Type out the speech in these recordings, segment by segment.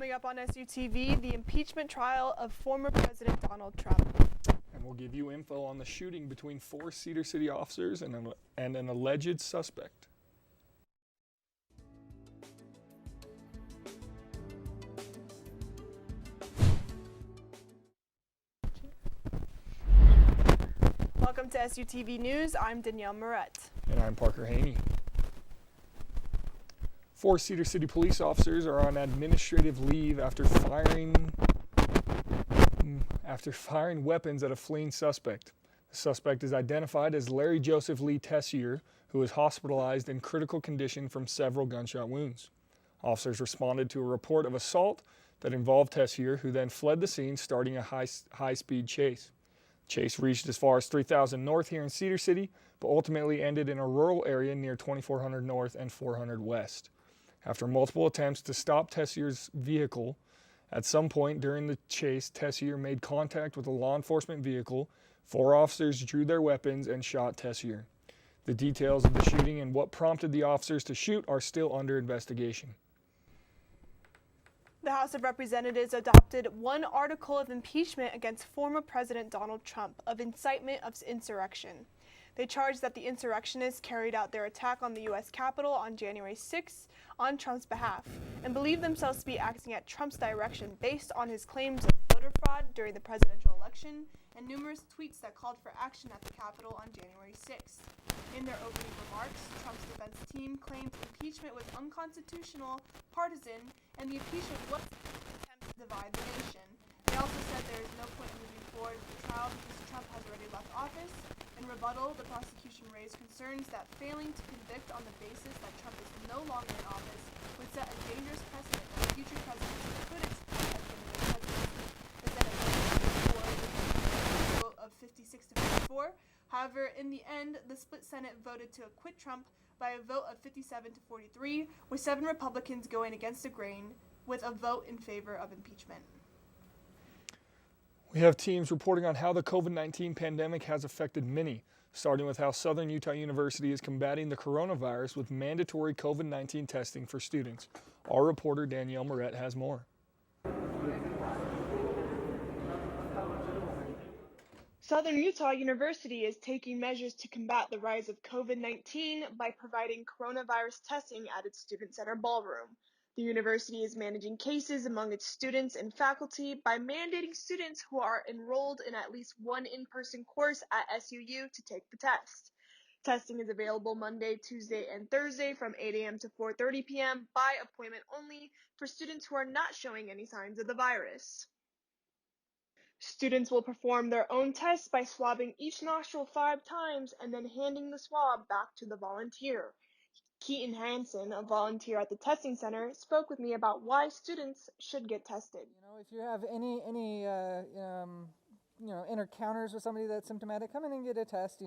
Coming up on SUTV, the impeachment trial of former President Donald Trump. And we'll give you info on the shooting between 4 Cedar City officers and an alleged suspect. Welcome to SUTV News. I'm Danielle Moret. And I'm Parker Haney. 4 Cedar City police officers are on administrative leave after firing weapons at a fleeing suspect. The suspect is identified as Larry Joseph Lee Tessier, who was hospitalized in critical condition from several gunshot wounds. Officers responded to a report of assault that involved Tessier, who then fled the scene, starting a high-speed chase. Chase reached as far as 3000 North here in Cedar City, but ultimately ended in a rural area near 2400 North and 400 West. After multiple attempts to stop Tessier's vehicle, at some point during the chase, Tessier made contact with a law enforcement vehicle. 4 officers drew their weapons and shot Tessier. The details of the shooting and what prompted the officers to shoot are still under investigation. The House of Representatives adopted one article of impeachment against former President Donald Trump of incitement of insurrection. They charged that the insurrectionists carried out their attack on the U.S. Capitol on January 6th on Trump's behalf and believed themselves to be acting at Trump's direction based on his claims of voter fraud during the presidential election and numerous tweets that called for action at the Capitol on January 6th. In their opening remarks, Trump's defense team claimed impeachment was unconstitutional, partisan, and the impeachment was an attempt to divide the nation. They also said there is no point in moving forward with the trial because Trump has already left office. In rebuttal, the prosecution raised concerns that failing to convict on the basis that Trump is no longer in office would set a dangerous precedent that future presidents could exploit as given their presidency. The Senate voted with a vote of 56 to 54. However, in the end, the split Senate voted to acquit Trump by a vote of 57 to 43, with 7 Republicans going against the grain, with a vote in favor of impeachment. We have teams reporting on how the COVID-19 pandemic has affected many, starting with how Southern Utah University is combating the coronavirus with mandatory COVID-19 testing for students. Our reporter Danielle Moret has more. Southern Utah University is taking measures to combat the rise of COVID-19 by providing coronavirus testing at its Student Center ballroom. The university is managing cases among its students and faculty by mandating students who are enrolled in at least one in-person course at SUU to take the test. Testing is available Monday, Tuesday, and Thursday from 8 a.m. to 4:30 p.m. by appointment only for students who are not showing any signs of the virus. Students will perform their own tests by swabbing each nostril 5 times and then handing the swab back to the volunteer. Keaton Hansen, a volunteer at the testing center, spoke with me about why students should get tested. If you have any encounters with somebody that's symptomatic, come in and get a test.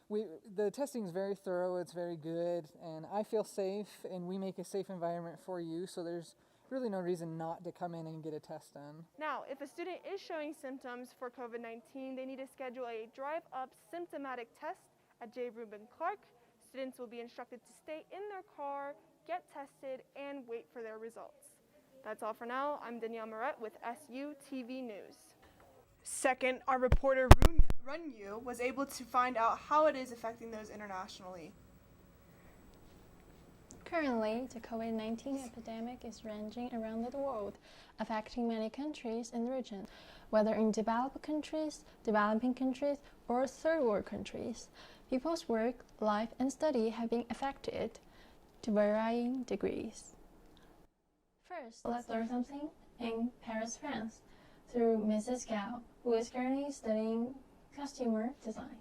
The testing is very thorough, it's very good, and I feel safe, and we make a safe environment for you, so there's really no reason not to come in and get a test done. Now, if a student is showing symptoms for COVID-19, they need to schedule a drive-up symptomatic test at J. Reuben Clark. Students will be instructed to stay in their car, get tested, and wait for their results. That's all for now. I'm Danielle Moret with SUTV News. Second, our reporter Run Yu was able to find out how it is affecting those internationally. Currently, the COVID-19 epidemic is raging around the world, affecting many countries in the region, whether in developed countries, developing countries, or third world countries. People's work, life, and study have been affected to varying degrees. First, let's learn something in Paris, France, through Mrs. Gao, who is currently studying costumer design.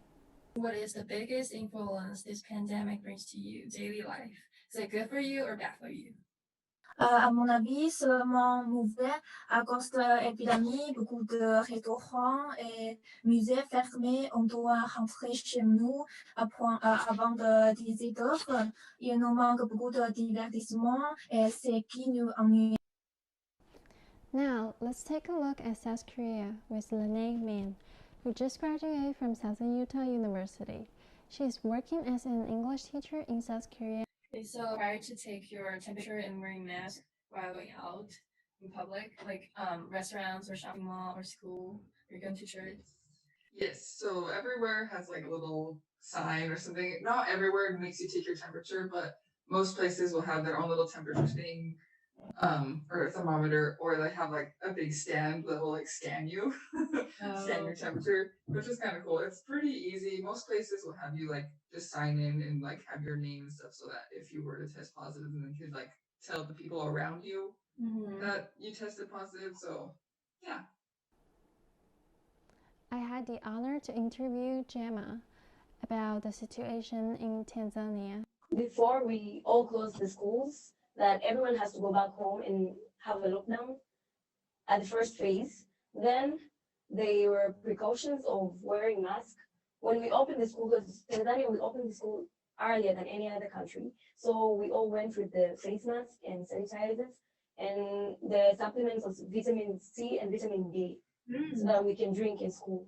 What is the biggest influence this pandemic brings to you, daily life? Is it good for you or bad for you? À mon avis, seulement mauvais à cause de l'épidémie, beaucoup de restaurants et musées fermés. On doit rentrer chez nous avant de 18h. Il nous manque beaucoup de divertissement et c'est qui nous ennuie. Now, let's take a look at South Korea with Lene Min, who just graduated from Southern Utah University. She is working as an English teacher in South Korea. Okay, so required to take your temperature and wearing mask while going out. in public, like restaurants or shopping mall or school, or you're going to church? Yes, so everywhere has like a little sign or something. Not everywhere makes you take your temperature, but most places will have their own little temperature thing, or a thermometer, or they have like a big stand that will like scan you, scan your temperature, which is kind of cool. It's pretty easy. Most places will have you like just sign in and like have your name and stuff so that if you were to test positive, then you could like tell the people around you that you tested positive. So yeah. I had the honor to interview Gemma about the situation in Tanzania. Before we all closed the schools, that everyone has to go back home and have a lockdown at the first phase. Then there were precautions of wearing masks. When we opened the school, because Tanzania, we opened the school earlier than any other country. So we all went with the face masks and sanitizers and the supplements of vitamin C and vitamin D so that we can drink in school.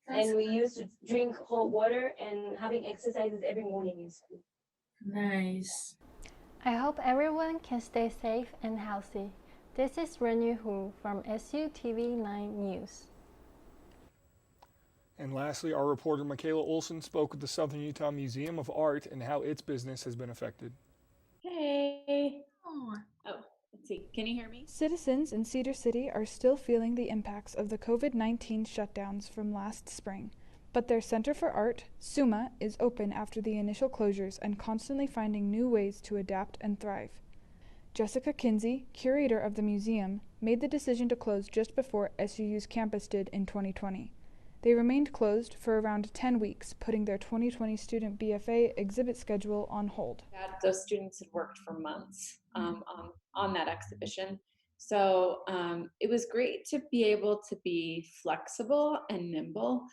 And we used to drink hot water and having exercises every morning in school. Nice. I hope everyone can stay safe and healthy. This is Renyu Hu from SUTV 9 News. And lastly, our reporter Michaela Olson spoke with the Southern Utah Museum of Art and how its business has been affected. Hey. Oh, let's see. Can you hear me? Citizens in Cedar City are still feeling the impacts of the COVID-19 shutdowns from last spring, but their Center for Art, SUMA, is open after the initial closures and constantly finding new ways to adapt and thrive. Jessica Kinsey, curator of the museum, made the decision to close just before SUU's campus did in 2020. They remained closed for around 10 weeks, putting their 2020 student BFA exhibit schedule on hold. Those students had worked for months on that exhibition. So it was great to be able to be flexible and nimble.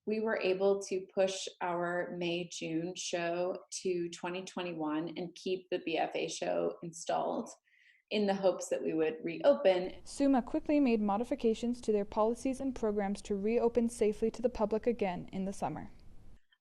We were able to push our May-June show to 2021 and keep the BFA show installed in the hopes that we would reopen. SUMA quickly made modifications to their policies and programs to reopen safely to the public again in the summer.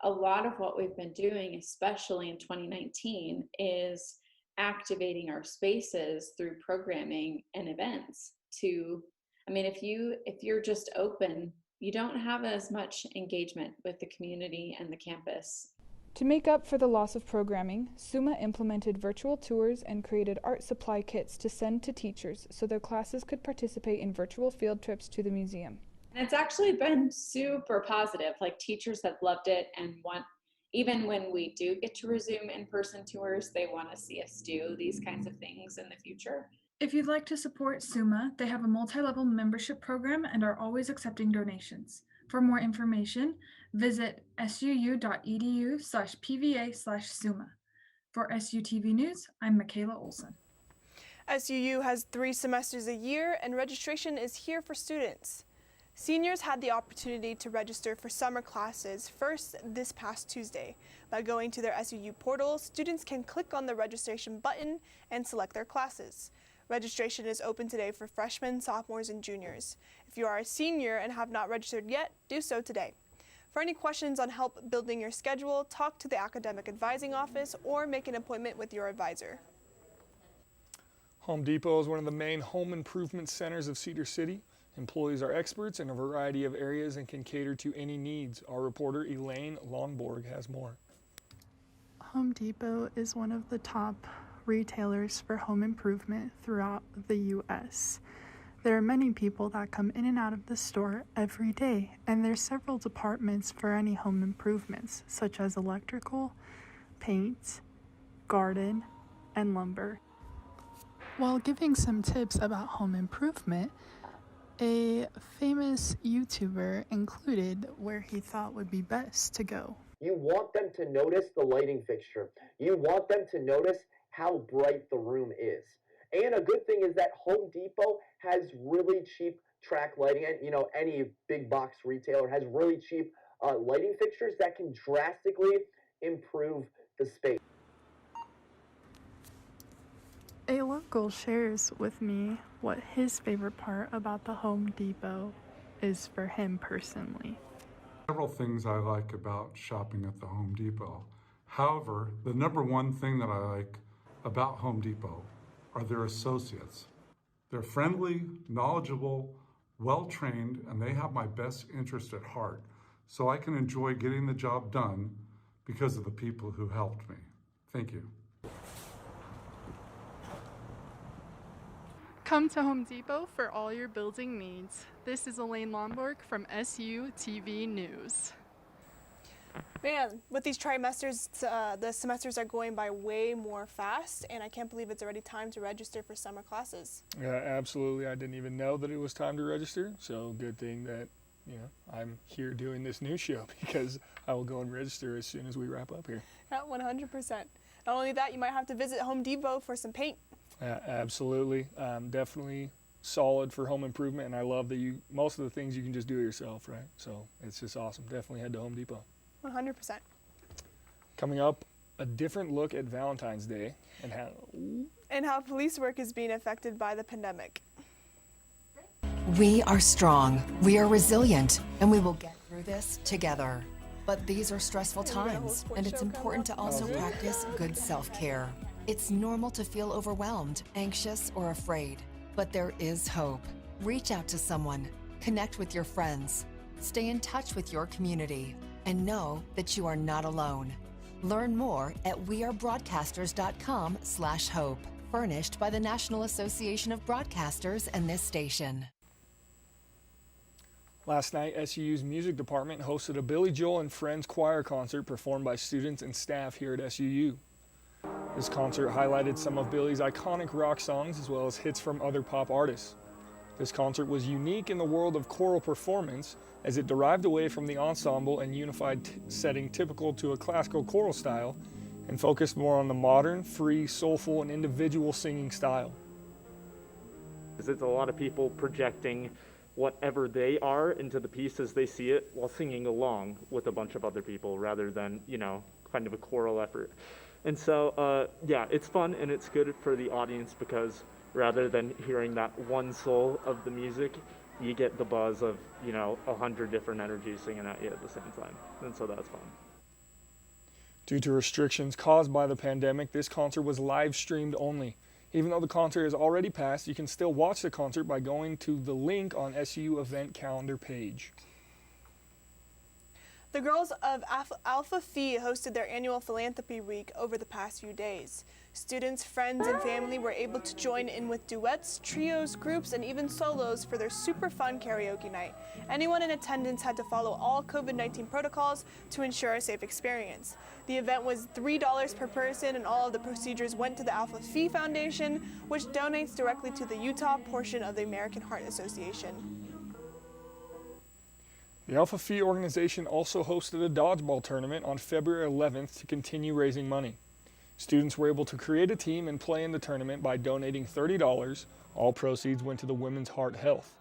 A lot of what we've been doing, especially in 2019, is activating our spaces through programming and events if you're just open, you don't have as much engagement with the community and the campus. To make up for the loss of programming, SUMA implemented virtual tours and created art supply kits to send to teachers so their classes could participate in virtual field trips to the museum. And it's actually been super positive. Like, teachers have loved it and even when we do get to resume in-person tours, they want to see us do these kinds of things in the future. If you'd like to support SUMA, they have a multi-level membership program and are always accepting donations. For more information, visit suu.edu/pva/SUMA. For SUTV News, I'm Michaela Olson. SUU has 3 semesters a year, and registration is here for students. Seniors had the opportunity to register for summer classes first this past Tuesday. By going to their SUU portal, students can click on the registration button and select their classes. Registration is open today for freshmen, sophomores, and juniors. If you are a senior and have not registered yet, do so today. For any questions on help building your schedule, talk to the Academic Advising Office or make an appointment with your advisor. Home Depot is one of the main home improvement centers of Cedar City. Employees are experts in a variety of areas and can cater to any needs. Our reporter Elaine Longborg has more. Home Depot is one of the top retailers for home improvement throughout the U.S. There are many people that come in and out of the store every day, and there's several departments for any home improvements, such as electrical, paint, garden, and lumber. While giving some tips about home improvement, a famous YouTuber included where he thought would be best to go. You want them to notice the lighting fixture. You want them to notice how bright the room is. And a good thing is that Home Depot has really cheap track lighting, and any big box retailer has really cheap lighting fixtures that can drastically improve the space. A local shares with me what his favorite part about the Home Depot is for him personally. Several things I like about shopping at the Home Depot. However, the number one thing that I like about Home Depot are their associates. They're friendly, knowledgeable, well-trained, and they have my best interest at heart, so I can enjoy getting the job done because of the people who helped me. Thank you. Come to Home Depot for all your building needs. This is Elaine Lomborg from SUTV News. Man, with these trimesters, the semesters are going by way more fast, and I can't believe it's already time to register for summer classes. Yeah, absolutely. I didn't even know that it was time to register, so good thing that I'm here doing this news show because I will go and register as soon as we wrap up here. Yeah, 100%. Not only that, you might have to visit Home Depot for some paint. Absolutely. Definitely solid for home improvement, and I love that most of the things you can just do it yourself, right? So it's just awesome. Definitely head to Home Depot. 100%. Coming up, a different look at Valentine's Day and how police work is being affected by the pandemic. We are strong, we are resilient, and we will get through this together. But these are stressful times, and it's important to also practice good self-care. It's normal to feel overwhelmed, anxious, or afraid, but there is hope. Reach out to someone, connect with your friends, stay in touch with your community, and know that you are not alone. Learn more at wearebroadcasters.com/hope, furnished by the National Association of Broadcasters and this station. Last night, SUU's music department hosted a Billy Joel and Friends choir concert performed by students and staff here at SUU. This concert highlighted some of Billy's iconic rock songs as well as hits from other pop artists. This concert was unique in the world of choral performance as it derived away from the ensemble and unified setting typical to a classical choral style and focused more on the modern, free, soulful, and individual singing style. It's a lot of people projecting whatever they are into the piece as they see it while singing along with a bunch of other people rather than, kind of a choral effort. And so, yeah, it's fun and it's good for the audience because rather than hearing that one soul of the music, you get the buzz of, 100 different energies singing at you at the same time. And so that's fun. Due to restrictions caused by the pandemic, this concert was live streamed only. Even though the concert has already passed, you can still watch the concert by going to the link on SU event calendar page. The girls of Alpha Phi hosted their annual philanthropy week over the past few days. Students, friends, and family were able to join in with duets, trios, groups, and even solos for their super fun karaoke night. Anyone in attendance had to follow all COVID-19 protocols to ensure a safe experience. The event was $3 per person, and all of the procedures went to the Alpha Phi Foundation, which donates directly to the Utah portion of the American Heart Association. The Alpha Phi organization also hosted a dodgeball tournament on February 11th to continue raising money. Students were able to create a team and play in the tournament by donating $30. All proceeds went to the Women's Heart Health.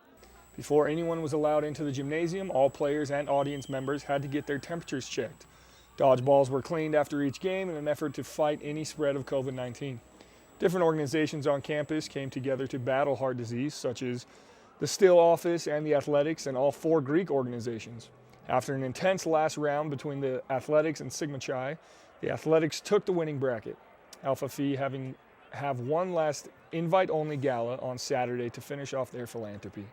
Before anyone was allowed into the gymnasium, all players and audience members had to get their temperatures checked. Dodgeballs were cleaned after each game in an effort to fight any spread of COVID-19. Different organizations on campus came together to battle heart disease, such as the Still Office and the Athletics, and all 4 Greek organizations. After an intense last round between the Athletics and Sigma Chi, the Athletics took the winning bracket. Alpha Phi have one last invite-only gala on Saturday to finish off their philanthropy.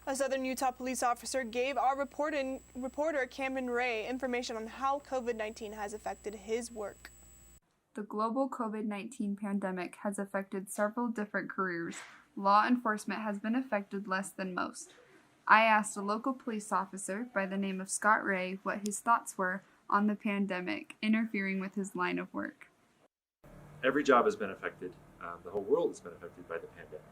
A Southern Utah police officer gave our reporter Cameron Ray information on how COVID-19 has affected his work. The global COVID-19 pandemic has affected several different careers. Law enforcement has been affected less than most. I asked a local police officer by the name of Scott Ray what his thoughts were on the pandemic interfering with his line of work. Every job has been affected. The whole world has been affected by the pandemic.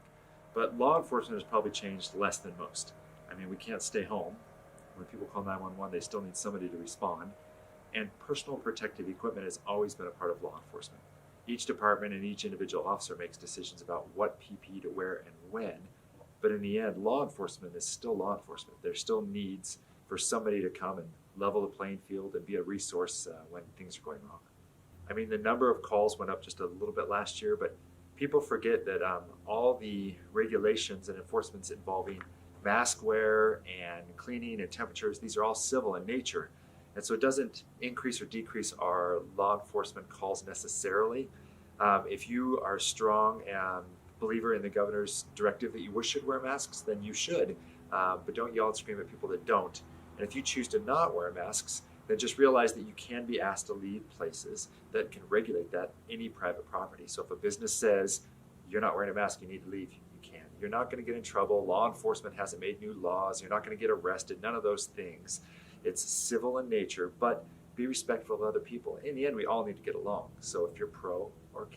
But law enforcement has probably changed less than most. I mean, we can't stay home. When people call 911, they still need somebody to respond. And personal protective equipment has always been a part of law enforcement. Each department and each individual officer makes decisions about what PPE to wear and when. But in the end, law enforcement is still law enforcement. There's still needs for somebody to come and level the playing field and be a resource when things are going wrong. I mean, the number of calls went up just a little bit last year, but people forget that all the regulations and enforcements involving mask wear and cleaning and temperatures, these are all civil in nature. And so it doesn't increase or decrease our law enforcement calls necessarily. If you are strong believer in the governor's directive that you should wear masks, then you should. But don't yell and scream at people that don't. And if you choose to not wear masks, then just realize that you can be asked to leave places that can regulate that, any private property. So if a business says, you're not wearing a mask, you need to leave, you can. You're not going to get in trouble. Law enforcement hasn't made new laws. You're not going to get arrested. None of those things. It's civil in nature, but be respectful of other people. In the end, we all need to get along. So if you're pro or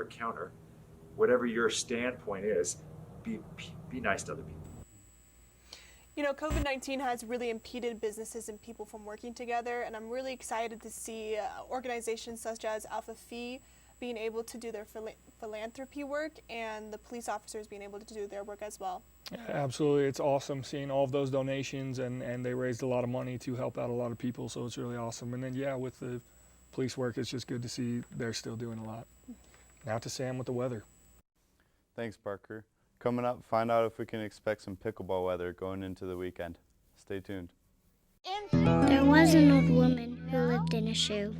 counter, whatever your standpoint is, be nice to other people. You know, COVID-19 has really impeded businesses and people from working together, and I'm really excited to see organizations such as Alpha Phi being able to do their philanthropy work and the police officers being able to do their work as well. Absolutely. It's awesome seeing all of those donations, and they raised a lot of money to help out a lot of people, so it's really awesome. And then, yeah, with the police work, it's just good to see they're still doing a lot. Now to Sam with the weather. Thanks, Parker. Coming up, find out if we can expect some pickleball weather going into the weekend. Stay tuned. There was an old woman who lived in a shoe.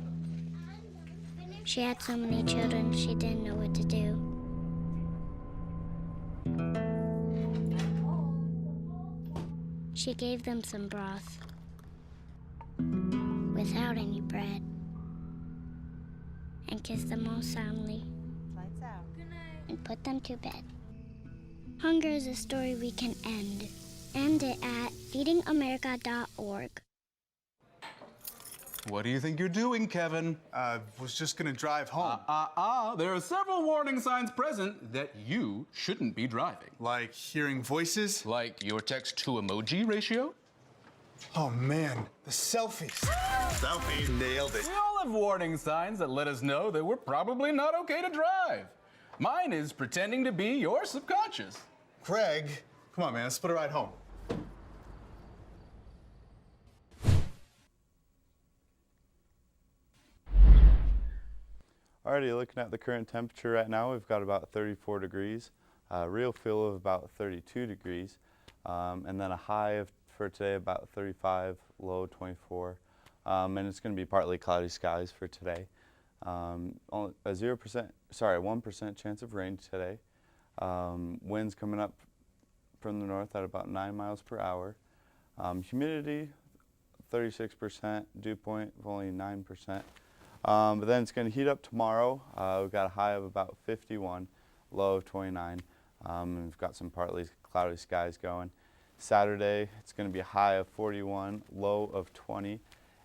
She had so many children, she didn't know what to do. She gave them some broth without any bread and kissed them all soundly and put them to bed. Hunger is a story we can end. End it at feedingamerica.org. What do you think you're doing, Kevin? Was just gonna drive home. There are several warning signs present that you shouldn't be driving. Like hearing voices? Like your text-to-emoji ratio? Oh man, the selfies. Selfie, nailed it. We all have warning signs that let us know that we're probably not okay to drive. Mine is pretending to be your subconscious. Craig, come on man, let's split a ride home. Alrighty, looking at the current temperature right now, we've got about 34 degrees, real feel of about 32 degrees, and then a high for today about 35, low 24, and it's going to be partly cloudy skies for today. A 1% chance of rain today. Winds coming up from the north at about 9 miles per hour. Humidity 36%, dew point of only 9%. But then it's going to heat up tomorrow. We've got a high of about 51, low of 29. And we've got some partly cloudy skies going. Saturday, it's going to be a high of 41, low of 20.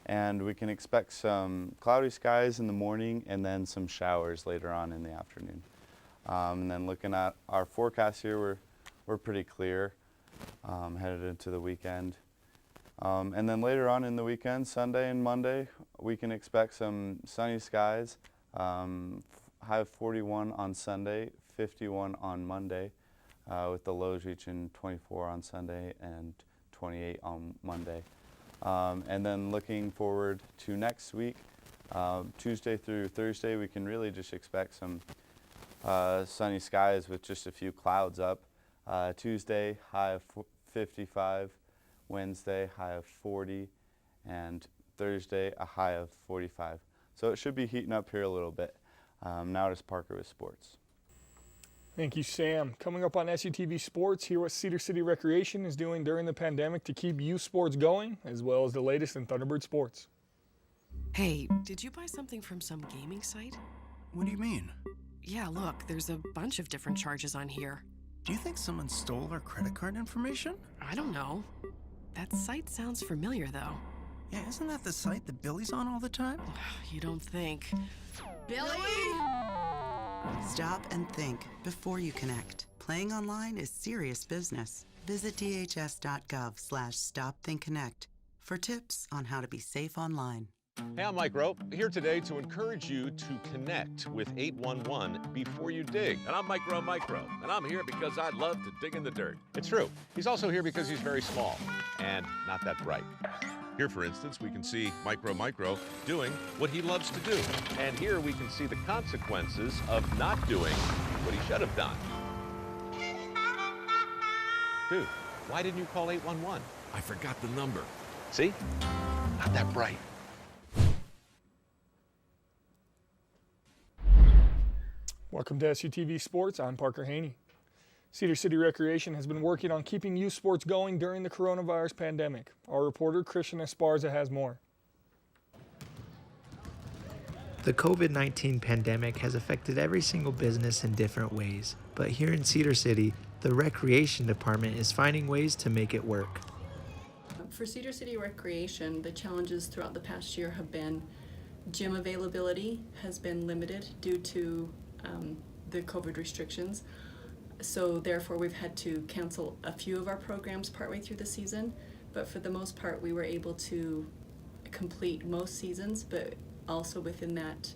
And we can expect some cloudy skies in the morning and then some showers later on in the afternoon. And then looking at our forecast here, we're pretty clear headed into the weekend. And then later on in the weekend, Sunday and Monday, we can expect some sunny skies. High of 41 on Sunday, 51 on Monday, with the lows reaching 24 on Sunday and 28 on Monday. And then looking forward to next week, Tuesday through Thursday, we can really just expect some sunny skies with just a few clouds up. Tuesday, high of 55. Wednesday, high of 40, and Thursday, a high of 45. So it should be heating up here a little bit. Now to Parker with sports. Thank you, Sam. Coming up on SUTV Sports, hear what Cedar City Recreation is doing during the pandemic to keep youth sports going, as well as the latest in Thunderbird sports. Hey, did you buy something from some gaming site? What do you mean? Yeah, look, there's a bunch of different charges on here. Do you think someone stole our credit card information? I don't know. That site sounds familiar, though. Yeah, isn't that the site that Billy's on all the time? You don't think. Billy! Stop and think before you connect. Playing online is serious business. Visit dhs.gov/stopthinkconnect for tips on how to be safe online. Hey, I'm Mike Rowe, here today to encourage you to connect with 811 before you dig. And I'm Mike Rowe, and I'm here because I love to dig in the dirt. It's true. He's also here because he's very small and not that bright. Here, for instance, we can see Mike Rowe doing what he loves to do. And here we can see the consequences of not doing what he should have done. Dude, why didn't you call 811? I forgot the number. See? Not that bright. Welcome to SUTV Sports. I'm Parker Haney. Cedar City Recreation has been working on keeping youth sports going during the coronavirus pandemic. Our reporter Christian Esparza has more. The COVID-19 pandemic has affected every single business in different ways, but here in Cedar City, the recreation department is finding ways to make it work. For Cedar City Recreation, the challenges throughout the past year have been gym availability has been limited due to the COVID restrictions. So therefore we've had to cancel a few of our programs partway through the season, but for the most part we were able to complete most seasons, but also within that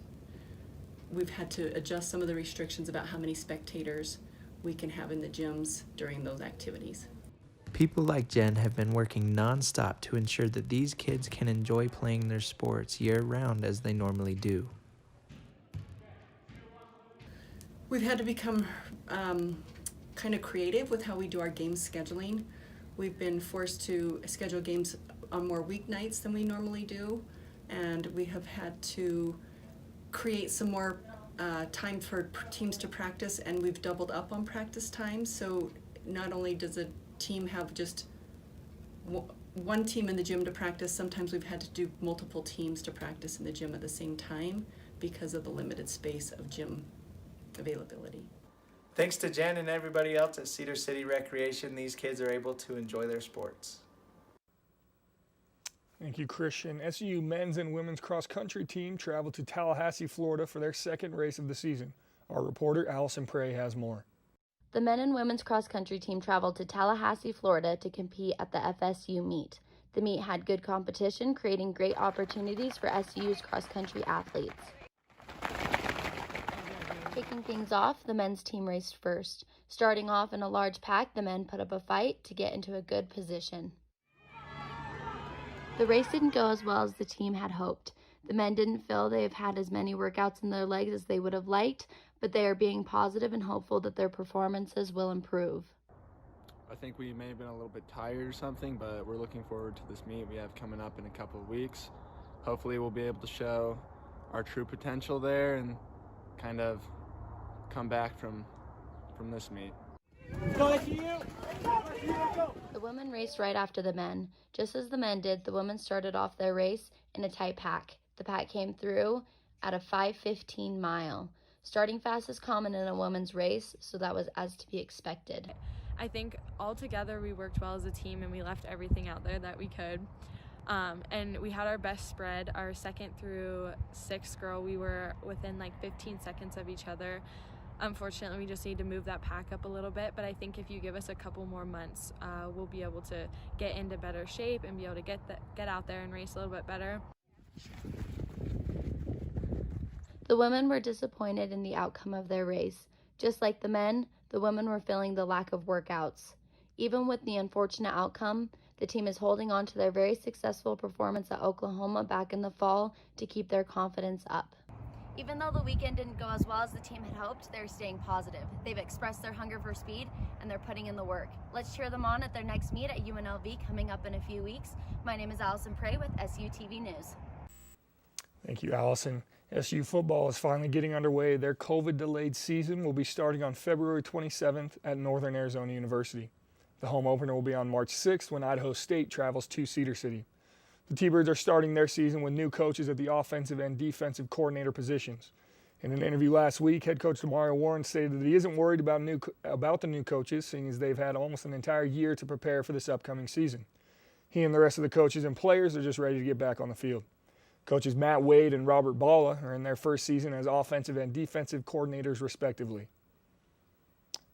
we've had to adjust some of the restrictions about how many spectators we can have in the gyms during those activities. People like Jen have been working non-stop to ensure that these kids can enjoy playing their sports year-round as they normally do. We've had to become kind of creative with how we do our game scheduling. We've been forced to schedule games on more weeknights than we normally do, and we have had to create some more time for teams to practice, and we've doubled up on practice time. So not only does a team have just one team in the gym to practice, sometimes we've had to do multiple teams to practice in the gym at the same time because of the limited space of gym availability. Thanks to Jen and everybody else at Cedar City Recreation, these kids are able to enjoy their sports. Thank you, Christian. SU men's and women's cross-country team traveled to Tallahassee, Florida for their second race of the season. Our reporter Allison Prey has more. The men and women's cross-country team traveled to Tallahassee, Florida to compete at the FSU meet. The meet had good competition, creating great opportunities for SU's cross-country athletes. Kicking things off, the men's team raced first. Starting off in a large pack, the men put up a fight to get into a good position. The race didn't go as well as the team had hoped. The men didn't feel they have had as many workouts in their legs as they would have liked, but they are being positive and hopeful that their performances will improve. I think we may have been a little bit tired or something, but we're looking forward to this meet we have coming up in a couple of weeks. Hopefully we'll be able to show our true potential there and kind of come back from this meet. The women raced right after the men. Just as the men did, the women started off their race in a tight pack. The pack came through at a 5:15 mile. Starting fast is common in a women's race, so that was as to be expected. I think altogether we worked well as a team and we left everything out there that we could. And we had our best spread. Our second through sixth girl, we were within like 15 seconds of each other. Unfortunately, we just need to move that pack up a little bit, but I think if you give us a couple more months, we'll be able to get into better shape and be able to get out there and race a little bit better. The women were disappointed in the outcome of their race. Just like the men, the women were feeling the lack of workouts. Even with the unfortunate outcome, the team is holding on to their very successful performance at Oklahoma back in the fall to keep their confidence up. Even though the weekend didn't go as well as the team had hoped, they're staying positive. They've expressed their hunger for speed, and they're putting in the work. Let's cheer them on at their next meet at UNLV coming up in a few weeks. My name is Allison Prey with SUTV News. Thank you, Allison. SU football is finally getting underway. Their COVID-delayed season will be starting on February 27th at Northern Arizona University. The home opener will be on March 6th when Idaho State travels to Cedar City. The T-Birds are starting their season with new coaches at the offensive and defensive coordinator positions. In an interview last week, head coach Demario Warren stated that he isn't worried about the new coaches, seeing as they've had almost an entire year to prepare for this upcoming season. He and the rest of the coaches and players are just ready to get back on the field. Coaches Matt Wade and Robert Balla are in their first season as offensive and defensive coordinators, respectively.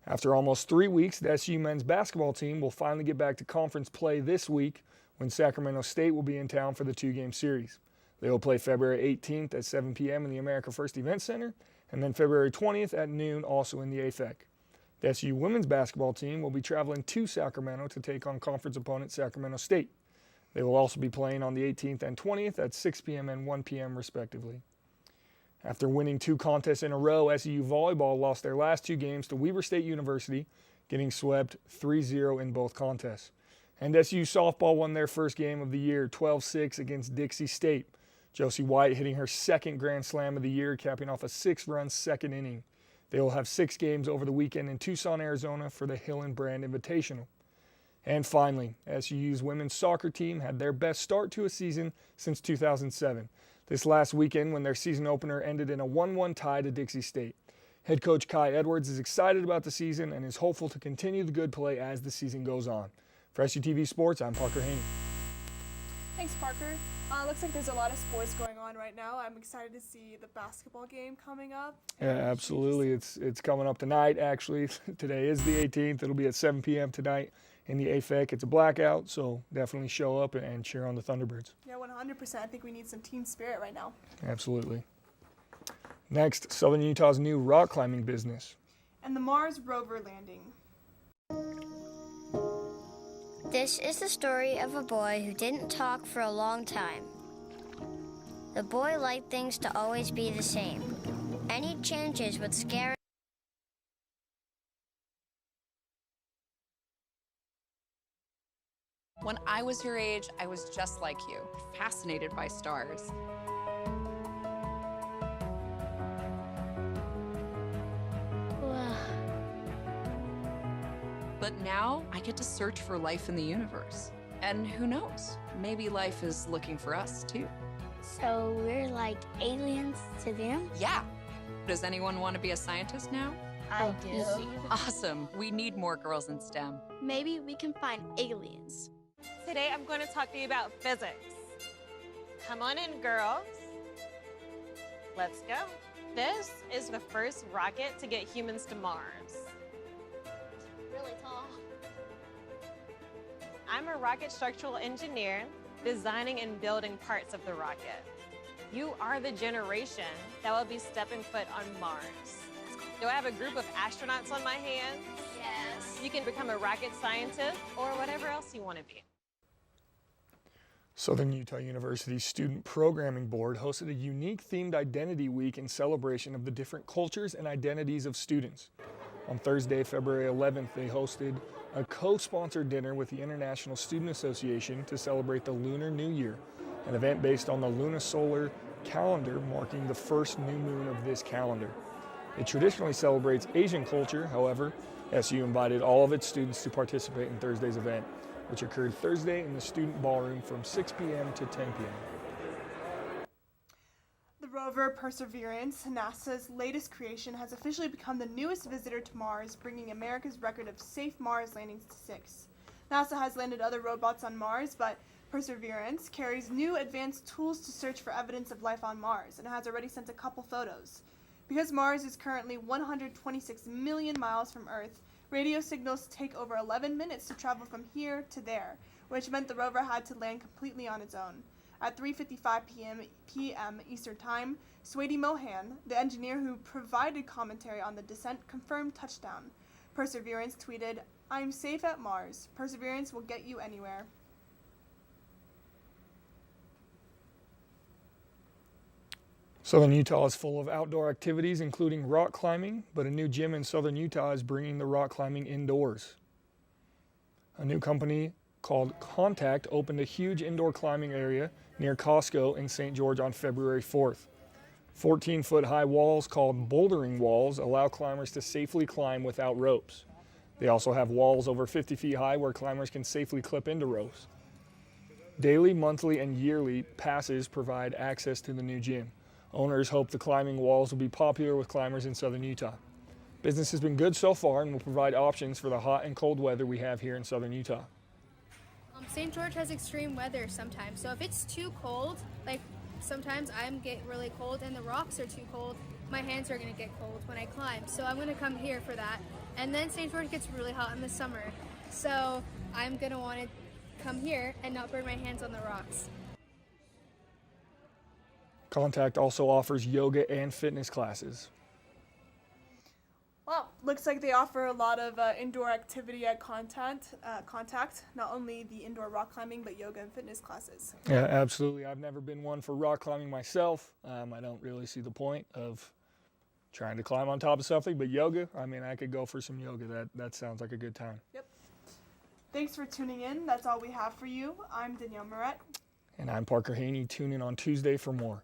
After almost 3 weeks, the SU men's basketball team will finally get back to conference play this week when Sacramento State will be in town for the two-game series. They will play February 18th at 7 p.m. in the America First Event Center, and then February 20th at noon also in the AFEC. The SU women's basketball team will be traveling to Sacramento to take on conference opponent Sacramento State. They will also be playing on the 18th and 20th at 6 p.m. and 1 p.m. respectively. After winning 2 contests in a row, SU volleyball lost their last 2 games to Weber State University, getting swept 3-0 in both contests. And SU softball won their first game of the year, 12-6 against Dixie State. Josie White hitting her second grand slam of the year, capping off a 6-run second inning. They will have 6 games over the weekend in Tucson, Arizona for the Hillenbrand Invitational. And finally, SU's women's soccer team had their best start to a season since 2007. This last weekend when their season opener ended in a 1-1 tie to Dixie State. Head coach Kai Edwards is excited about the season and is hopeful to continue the good play as the season goes on. For SUTV Sports, I'm Parker Haney. Thanks, Parker. Looks like there's a lot of sports going on right now. I'm excited to see the basketball game coming up. Yeah, absolutely. It's coming up tonight, actually. Today is the 18th. It'll be at 7 p.m. tonight in the AFEC. It's a blackout, so definitely show up and cheer on the Thunderbirds. Yeah, 100%. I think we need some team spirit right now. Absolutely. Next, Southern Utah's new rock climbing business. And the Mars rover landing. This is the story of a boy who didn't talk for a long time. The boy liked things to always be the same. Any changes would scare him. When I was your age, I was just like you, fascinated by stars. But now I get to search for life in the universe. And who knows, maybe life is looking for us too. So we're like aliens to them? Yeah. Does anyone want to be a scientist now? I do. Awesome. We need more girls in STEM. Maybe we can find aliens. Today I'm going to talk to you about physics. Come on in, girls. Let's go. This is the first rocket to get humans to Mars. Really tall. I'm a rocket structural engineer, designing and building parts of the rocket. You are the generation that will be stepping foot on Mars. Do I have a group of astronauts on my hands? Yes. You can become a rocket scientist or whatever else you want to be. Southern Utah University's Student Programming Board hosted a unique themed identity week in celebration of the different cultures and identities of students. On Thursday, February 11th, they hosted a co-sponsored dinner with the International Student Association to celebrate the Lunar New Year, an event based on the lunisolar calendar marking the first new moon of this calendar. It traditionally celebrates Asian culture. However, SU invited all of its students to participate in Thursday's event, which occurred Thursday in the student ballroom from 6 p.m. to 10 p.m. The rover Perseverance, NASA's latest creation, has officially become the newest visitor to Mars, bringing America's record of safe Mars landings to 6. NASA has landed other robots on Mars, but Perseverance carries new advanced tools to search for evidence of life on Mars and has already sent a couple photos. Because Mars is currently 126 million miles from Earth, radio signals take over 11 minutes to travel from here to there, which meant the rover had to land completely on its own. At 3:55 p.m. Eastern Time, Swati Mohan, the engineer who provided commentary on the descent, confirmed touchdown. Perseverance tweeted, "I'm safe at Mars. Perseverance will get you anywhere." Southern Utah is full of outdoor activities, including rock climbing, but a new gym in Southern Utah is bringing the rock climbing indoors. A new company called Contact opened a huge indoor climbing area near Costco in St. George on February 4th. 14-foot high walls called bouldering walls allow climbers to safely climb without ropes. They also have walls over 50 feet high where climbers can safely clip into ropes. Daily, monthly, and yearly passes provide access to the new gym. Owners hope the climbing walls will be popular with climbers in Southern Utah. Business has been good so far and will provide options for the hot and cold weather we have here in Southern Utah. St. George has extreme weather sometimes, so if it's too cold, like sometimes I'm get really cold and the rocks are too cold, my hands are going to get cold when I climb. So I'm going to come here for that. And then St. George gets really hot in the summer. So I'm going to want to come here and not burn my hands on the rocks. Contact also offers yoga and fitness classes. Well, looks like they offer a lot of indoor activity at Contact, not only the indoor rock climbing, but yoga and fitness classes. Yeah, absolutely. I've never been one for rock climbing myself. I don't really see the point of trying to climb on top of something, but yoga, I mean, I could go for some yoga. That sounds like a good time. Yep. Thanks for tuning in. That's all we have for you. I'm Danielle Moret. And I'm Parker Haney. Tune in on Tuesday for more.